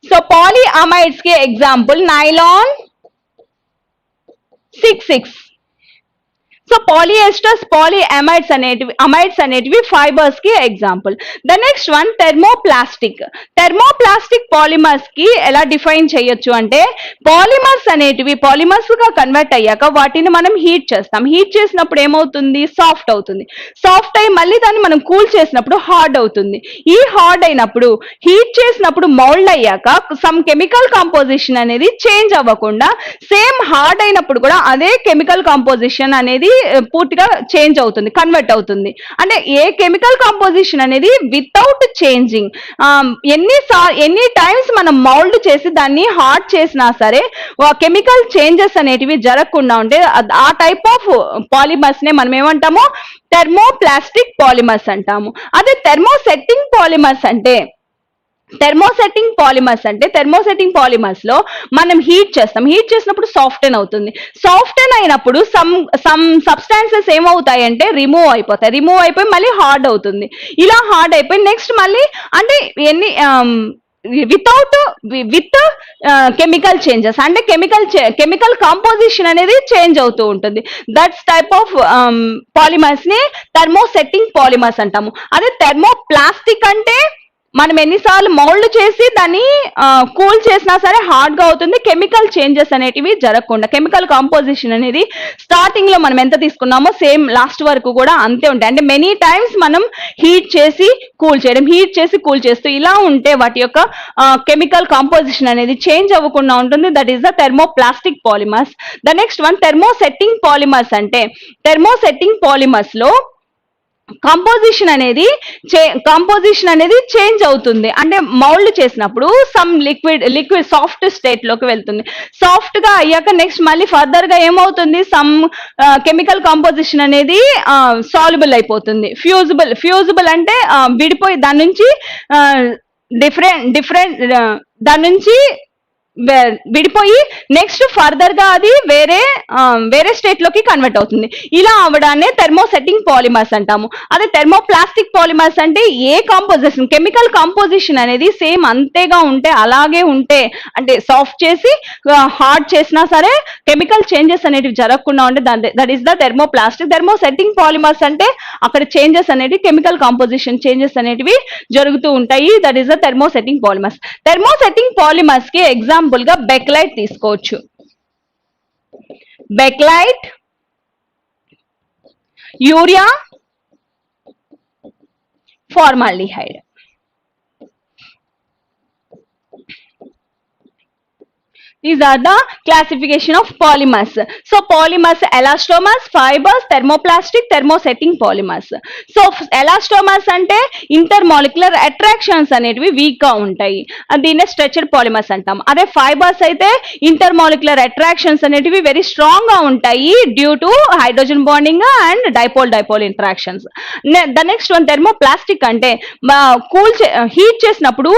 So polyamides के example nylon 6,6. So polyesters, polyamides అనేటివి ఫైబర్స్ కి example. The next one thermoplastic polymers కి ఎలా డిఫైన్ చేయొచ్చు అంటే పాలిమర్స్ అనేటివి పాలిమర్స్ గా కన్వర్ట్ అయ్యాక వాటిని మనం హీట్ చేస్తాం. హీట్ చేసినప్పుడు ఏమవుతుంది? సాఫ్ట్ అవుతుంది. సాఫ్ట్ అయ్యి మళ్ళీ దాన్ని మనం కూల్ చేసినప్పుడు హార్డ్ అవుతుంది. ఈ హార్డ్ అయినప్పుడు హీట్ చేసినప్పుడు మౌల్డ్ అయ్యాక సమ్ కెమికల్ కాంపోజిషన్ అనేది చేంజ్ అవ్వకుండా సేమ్ హార్డ్ అయినప్పుడు కూడా అదే కెమికల్ కాంపోజిషన్ అనేది పూర్తిగా చేంజ్ అవుతుంది, కన్వర్ట్ అవుతుంది. అంటే ఏ కెమికల్ కాంపోజిషన్ అనేది వితౌట్ చేంజింగ్ ఎన్ని టైమ్స్ మనం మౌల్డ్ చేసి దాన్ని హార్డ్ చేసినా సరే కెమికల్ చేంజెస్ అనేటివి జరగకుండా ఉంటే ఆ టైప్ ఆఫ్ పాలిమర్స్ నే మనం ఏమంటాము? థెర్మోప్లాస్టిక్ పాలిమర్స్ అంటాము. అదే థెర్మోసెట్టింగ్ పాలిమర్స్ లో మనం హీట్ చేసినప్పుడు సాఫ్టెన్ అవుతుంది. సాఫ్టెన్ అయినప్పుడు సమ్ సబ్స్టాన్సెస్ ఏమవుతాయంటే రిమూవ్ అయిపోయి మళ్ళీ హార్డ్ అవుతుంది. ఇలా హార్డ్ అయిపోయి నెక్స్ట్ మళ్ళీ అంటే విత్ కెమికల్ చేంజెస్ అంటే కెమికల్ కాంపోజిషన్ అనేది చేంజ్ అవుతూ ఉంటుంది. దట్స్ టైప్ ఆఫ్ పాలిమర్స్ ని థెర్మోసెట్టింగ్ పాలిమర్స్ అంటాము. అదే థెర్మోప్లాస్టిక్ అంటే మనం ఎన్నిసార్లు మౌల్డ్ చేసి దాన్ని కూల్ చేసినా సరే హార్డ్ గా అవుతుంది. కెమికల్ చేంజెస్ అనేటివి జరగకుండా కెమికల్ కాంపోజిషన్ అనేది స్టార్టింగ్ లో మనం ఎంత తీసుకున్నామో సేమ్ లాస్ట్ వరకు కూడా అంతే ఉంటాయి. అంటే మెనీ టైమ్స్ మనం హీట్ చేసి కూల్ చేస్తూ ఇలా ఉంటే వాటి యొక్క కెమికల్ కాంపోజిషన్ అనేది చేంజ్ అవ్వకుండా ఉంటుంది. That is the thermoplastic polymers. The next one thermosetting polymers అంటే థెర్మోసెట్టింగ్ పాలిమర్స్ లో కంపోజిషన్ అనేది చేంజ్ అవుతుంది. అంటే మౌల్డ్ చేసినప్పుడు సమ్ లిక్విడ్ సాఫ్ట్ స్టేట్ లోకి వెళ్తుంది. సాఫ్ట్ గా అయ్యాక నెక్స్ట్ మళ్ళీ ఫర్దర్ గా ఏమవుతుంది? సమ్ కెమికల్ కాంపోజిషన్ అనేది సాల్యుబుల్ అయిపోతుంది. ఫ్యూజిబుల్ అంటే విడిపోయి దాని నుంచి డిఫరెంట్ దాని నుంచి విడిపోయి నెక్స్ట్ ఫర్దర్ గా అది వేరే స్టేట్ లోకి కన్వర్ట్ అవుతుంది. ఇలా అవడాన్ని థెర్మోసెట్టింగ్ పాలిమర్స్ అంటాము. అదే థెర్మోప్లాస్టిక్ పాలిమర్స్ అంటే ఏ కాంపోజిషన్ కెమికల్ కాంపోజిషన్ అనేది సేమ్ అంతేగా ఉంటే అలాగే ఉంటే అంటే సాఫ్ట్ చేసి హార్డ్ చేసినా సరే కెమికల్ చేంజెస్ అనేటివి జరగకుండా ఉంటే that is the thermoplastic. థెర్మోసెట్టింగ్ polymers అంటే అక్కడ చేంజెస్ అనేవి కెమికల్ కాంపోజిషన్ చేంజెస్ అనేటివి జరుగుతూ ఉంటాయి. That is the thermosetting polymers. Thermosetting polymers కి ఎగ్జాంపుల్ గా బెక్లైట్ తీసుకోవచ్చు. Bakelite, urea, formaldehyde. These are the classification of polymers. So polymers, elastomers, fibers, thermoplastic, thermosetting polymers. So elastomers అంటే intermolecular attractions అనేటివి weak గా ఉంటాయి, దీన్నే స్ట్రెచర్ పాలిమర్స్ అంటాం. అదే ఫైబర్స్ అయితే ఇంటర్మాలిక్యులర్ అట్రాక్షన్స్ అనేటివి వెరీ స్ట్రాంగ్ గా ఉంటాయి due to hydrogen bonding and dipole dipole interactions. The next one thermoplastic అంటే కూల్ హీట్ చేసినప్పుడు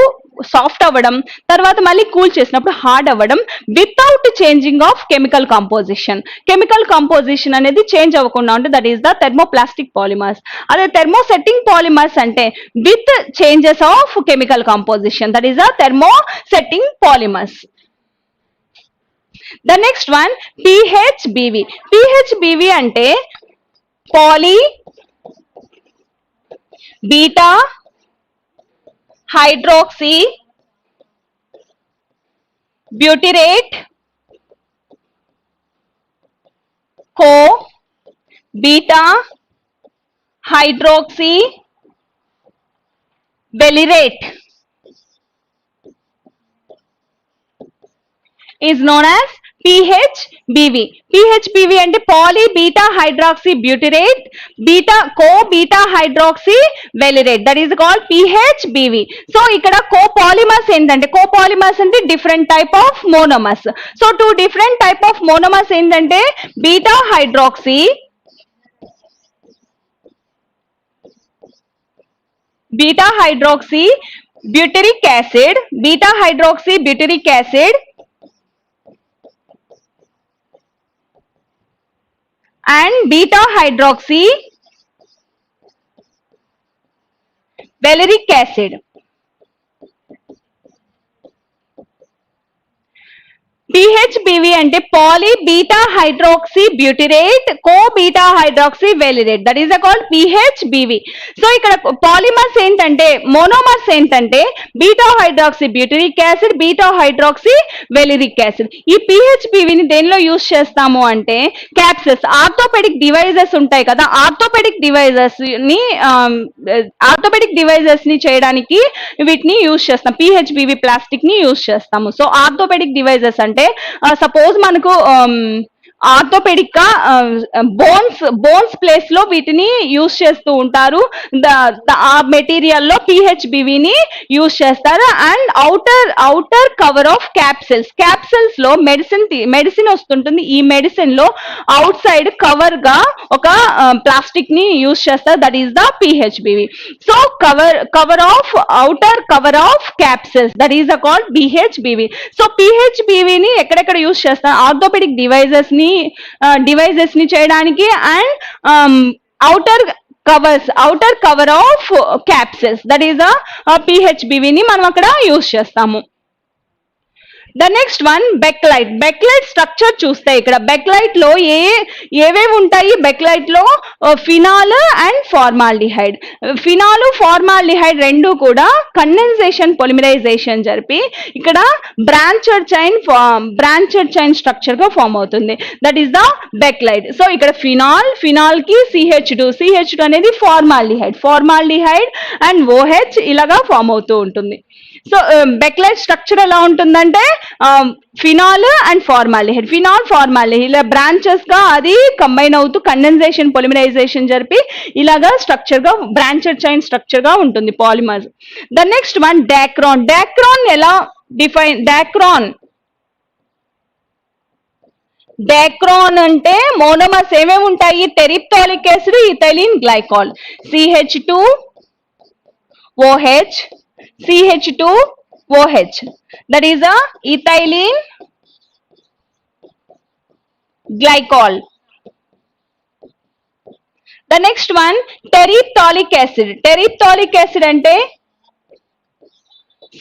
సాఫ్ట్ అవ్వడం, తర్వాత మళ్ళీ కూల్ చేసినప్పుడు హార్డ్ అవ్వడం without changing of chemical composition. Chemical composition అనేది చేంజ్ అవ్వకుండా ఉంటే that is the thermoplastic polymers. అదే థెర్మోసెట్టింగ్ పాలిమర్స్ అంటే with changes of chemical composition, that is the thermosetting polymers. The next one PHBV. PHBV అంటే poly beta hydroxy butyrate co beta hydroxy valerate is known as PHBV. PHBV అంటే poly beta hydroxy butyrate beta co beta hydroxy valerate, that is called PHBV. So ఇక్కడ copolymers ఏంటంటే, copolymers అంటే different type of monomers. So two different type of monomers ఏంటంటే beta hydroxy butyric acid, beta hydroxy butyric acid and beta hydroxy valeric acid. PHBV అంటే poly beta hydroxy butyrate co beta hydroxy valerate, that is called PHBV. So ఇక్కడ polymers ఏంటంటే, monomers ఏంటంటే beta hydroxy butyric acid, beta hydroxy valeric acid. ఈ PHBVని దేనిలో use చేస్తాము అంటే క్యాప్సెస్, orthopaedic devices ఉంటాయి కదా, ఆర్థోపెడిక్ డివైజెస్ ని చేయడానికి వీటిని యూజ్ చేస్తాం. PHBV ప్లాస్టిక్ ని యూజ్ చేస్తాము. సో ఆర్థోపెడిక్ డివైజెస్ అంటే సపోజ్ మనకు ఆర్థోపెడిక్ గా బోన్స్ ప్లేస్ లో వీటిని యూజ్ చేస్తూ ఉంటారు. ఆ మెటీరియల్ లో PHBVని యూజ్ చేస్తారు. And outer cover of capsules లో మెడిసిన్ వస్తుంటుంది. ఈ మెడిసిన్ లో అవుట్ సైడ్ కవర్ గా ఒక ప్లాస్టిక్ ని యూజ్ చేస్తారు, that is the PHBV. So outer cover of capsules, that is called PHBV. So PHBVని ఎక్కడెక్కడ యూజ్ చేస్తారు, ఆర్థోపెడిక్ డివైజెస్ ని చేయడానికి and outer cover of capsules, that is PHBVని మనం అక్కడ యూజ్ చేస్తాము. The next one Bakelite structure చూస్తే ఇక్కడ బెక్లైట్ లో ఏవేవి ఉంటాయి, బెక్లైట్ లో ఫినాల్ అండ్ ఫార్మాల్డిహైడ్. ఫార్మాల్డిహైడ్ రెండు కూడా కండెన్సేషన్ పొలిమరైజేషన్ జరిపి ఇక్కడ బ్రాంచెడ్ చైన్ స్ట్రక్చర్ గా ఫామ్ అవుతుంది, that is the Bakelite. So ఇక్కడ ఫినాల్ కి CH2 అనేది ఫార్మాల్డిహైడ్ అండ్ OH ఇలాగా ఫామ్ అవుతూ ఉంటుంది. సో బెక్లైట్ స్ట్రక్చర్ ఎలా ఉంటుందంటే ఫినాల్ అండ్ ఫార్మాల్డిహైడ్ ఇలా బ్రాంచెస్ గా అది కంబైన్ అవుతూ కండెన్సేషన్ పొలిమరైజేషన్ జరిపి ఇలాగా స్ట్రక్చర్ గా బ్రాంచెడ్ చైన్ స్ట్రక్చర్ గా ఉంటుంది polymers. The next one Dacron ఎలా డిఫైన్, డాక్రాన్ అంటే మోనోమర్స్ ఏమేమి ఉంటాయి, terephthalic acid, ethylene glycol, CH2OH, that is a ethylene glycol. The next one terephthalic acid ante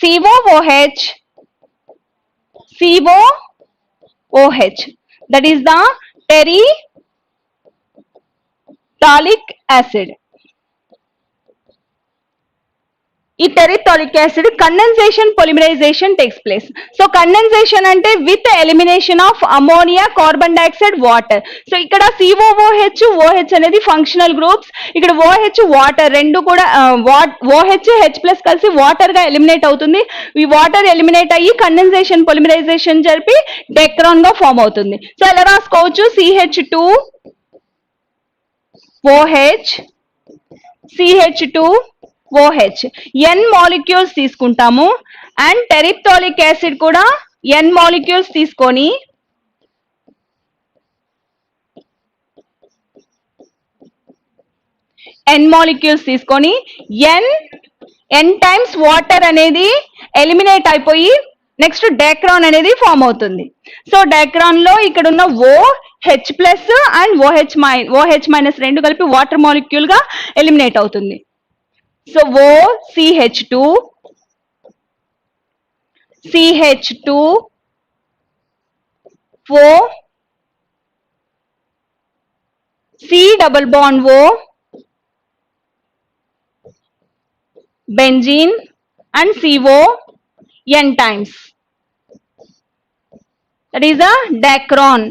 COOH, that is the terephthalic acid. ఈ terephthalic acid condensation polymerisation takes place. So condensation అంటే with elimination of ammonia, carbon dioxide, water. So ఇక్కడ COOH, OH అనేది functional groups. ఇక్కడ OH water, రెండు కూడా OH H+ కలిసి water గా eliminate అవుతుంది. ఈ వాటర్ ఎలిమినేట్ అయ్యి కండెన్సేషన్ పొలిమరైజేషన్ జరిపి డెక్రాన్ గా ఫామ్ అవుతుంది. సో ఎలా రాసుకోవచ్చు, CH2OH, CH2OH, n మాలిక్యూల్స్ తీసుకుంటాము. అండ్ టెరిథాలిక్ యాసిడ్ కూడా n మాలిక్యూల్స్ తీసుకొని n టైమ్స్ వాటర్ అనేది ఎలిమినేట్ అయిపోయి నెక్స్ట్ డెక్రాన్ అనేది ఫామ్ అవుతుంది. సో డెక్రాన్ లో ఇక్కడ ఉన్న OH+ అండ్ OH- రెండు కలిపి వాటర్ మాలిక్యూల్ గా ఎలిమినేట్ అవుతుంది. So CH2, O, C double bond O, benzene and CO n times. That is a dacron.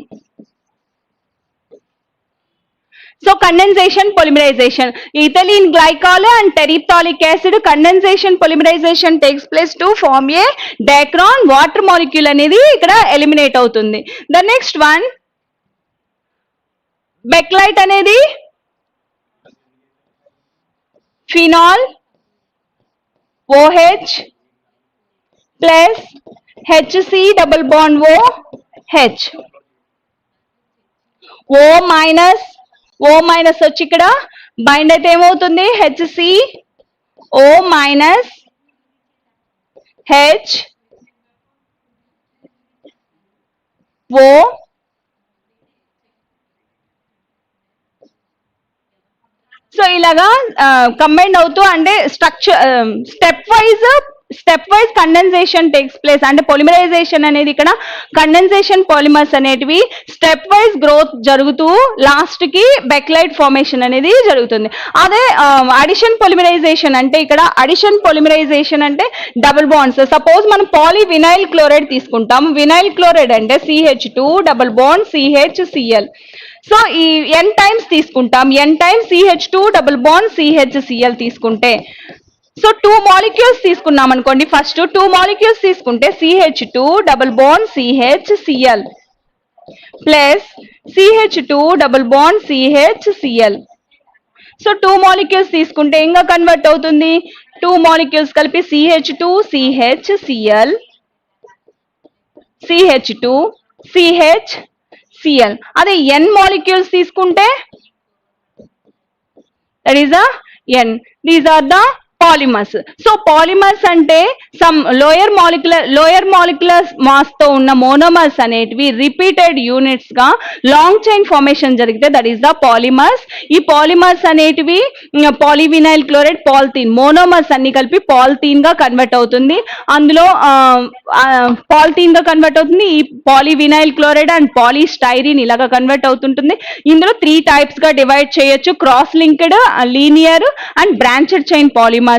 So condensation polymerization, ethylene glycol and terephthalic acid condensation polymerization takes place to form a dacron. Water molecule అనేది ఇక్కడ eliminate అవుతుంది. The next one, Bakelite అనేది phenol OH plus HC double bond OH, O minus వచ్చి ఇక్కడ bind అయితే ఏమవుతుంది, HCO minus HO. So ఇలాగా combined అవుతూ అంటే step wise condensation takes place. అంటే పొలిమరైజేషన్ అనేది ఇక్కడ కండెన్సేషన్ పాలిమర్స్ అనేటివి స్టెప్ వైజ్ గ్రోత్ జరుగుతూ లాస్ట్ కి బెక్లైట్ ఫార్మేషన్ అనేది జరుగుతుంది. అదే అడిషన్ పొలిమరైజేషన్ అంటే ఇక్కడ అడిషన్ పొలిమరైజేషన్ అంటే డబుల్ బాండ్స్. సపోజ్ మనం పాలీవినైల్ క్లోరైడ్ తీసుకుంటాం. వినైల్ క్లోరైడ్ అంటే CH2 double bond CHCl. So ఈ n టైమ్స్ తీసుకుంటాం. n times CH2 double bond CHCl తీసుకుంటే, సో 2 మాలిక్యూల్స్ తీసుకున్నాం అనుకోండి. ఫస్ట్ 2 మాలిక్యూల్స్ తీసుకుంటే CH2 double bond CHCl plus CH2 double bond CHCl. So 2 molecules తీసుకుంటే ఇంకా కన్వర్ట్ అవుతుంది. 2 మాలిక్యూల్స్ కలిపి CH2 CHCl, CH2 CHCl. అదే n మాలిక్యూల్స్ తీసుకుంటే that is a n. These are the polymers. So polymers అంటే some lower molecular mass తో ఉన్న monomers అనేటివి రిపీటెడ్ యూనిట్స్ గా లాంగ్ చైన్ ఫార్మేషన్ జరిగితే దట్ ఈస్ ద పాలిమర్స్. ఈ పాలిమర్స్ అనేటివి పాలీవినైల్ క్లోరైడ్, పాలిథీన్ మోనోమర్స్ అన్ని కలిపి పాలిథీన్ గా కన్వర్ట్ అవుతుంది. అందులో పాలిథీన్ గా కన్వర్ట్ అవుతుంది. ఈ పాలీవినైల్ క్లోరైడ్ అండ్ పాలీస్టైరీన్ ఇలాగా కన్వర్ట్ అవుతుంటుంది. ఇందులో 3 టైప్స్ గా డివైడ్ చేయొచ్చు, cross linked, linear and branched chain polymers.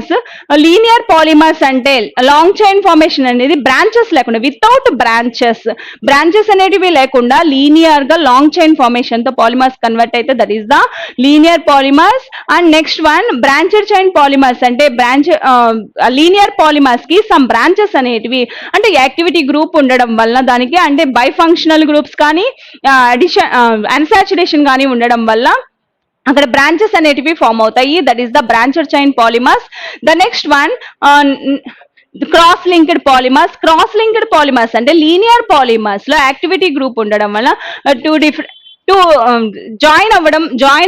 Linear polymers అంటే లాంగ్ చైన్ ఫార్మేషన్ అనేది బ్రాంచెస్ లేకుండా, వితౌట్ బ్రాంచెస్ అనేటివి లేకుండా లీనియర్ గా లాంగ్ చైన్ ఫార్మేషన్ తో పాలిమర్స్ కన్వర్ట్ అయితే that is the linear polymers. And next one branched chain polymers అంటే linear polymers కి సమ్ బ్రాంచెస్ అనేటివి అంటే యాక్టివిటీ గ్రూప్ ఉండడం వల్ల దానికి అంటే బైఫంక్షనల్ గ్రూప్స్ కానీ అన్సాచురేషన్ కానీ ఉండడం వల్ల అక్కడ బ్రాంచెస్ అనేటివి ఫామ్ అవుతాయి. That is the branched chain polymers. The next one cross linked polymers అంటే లీనియర్ పాలిమర్స్ లో యాక్టివిటీ గ్రూప్ ఉండడం వల్ల జాయిన్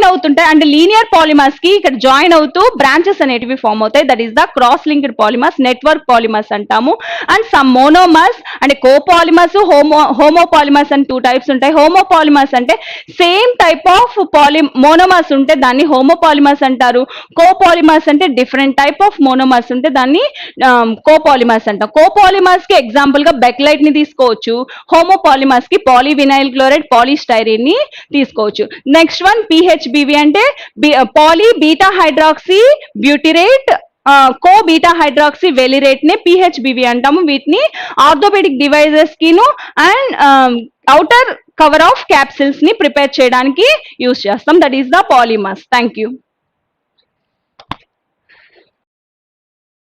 అవుతుంటాయి. అంటే లీనియర్ పాలిమర్స్ కి ఇక్కడ జాయిన్ అవుతూ బ్రాంచెస్ అనేటివి ఫామ్ అవుతాయి. That is the cross linked polymers, network polymers అంటాము. అండ్ సమ్ మోనోమర్స్ అంటే కోపాలిమర్స్, హోమోపాలిమర్స్ అని 2 టైప్స్ ఉంటాయి. హోమోపాలిమర్స్ అంటే సేమ్ టైప్ ఆఫ్ మోనోమర్స్ ఉంటే దాన్ని హోమోపాలిమర్స్ అంటారు. కోపాలిమర్స్ అంటే డిఫరెంట్ టైప్ ఆఫ్ మోనోమర్స్ ఉంటే దాన్ని కోపాలిమర్స్ అంటాం. కోపాలిమర్స్ కి ఎగ్జాంపుల్ గా బెక్లైట్ ని తీసుకోవచ్చు. హోమోపాలిమర్స్ కి పాలీవినైల్ క్లోరైడ్, పాలీస్టైరీన్ ని తీసుకోవచ్చు. నెక్స్ట్ వన్ PHBV అంటే poly beta hydroxy butyrate co beta hydroxy valerate ని పిహెచ్బివి అంటాము. వీటిని ఆర్థోపెడిక్ డివైజెస్ కిను and outer cover of capsules ని ప్రిపేర్ చేయడానికి యూస్ చేస్తాం. That is the polymers. Thank you.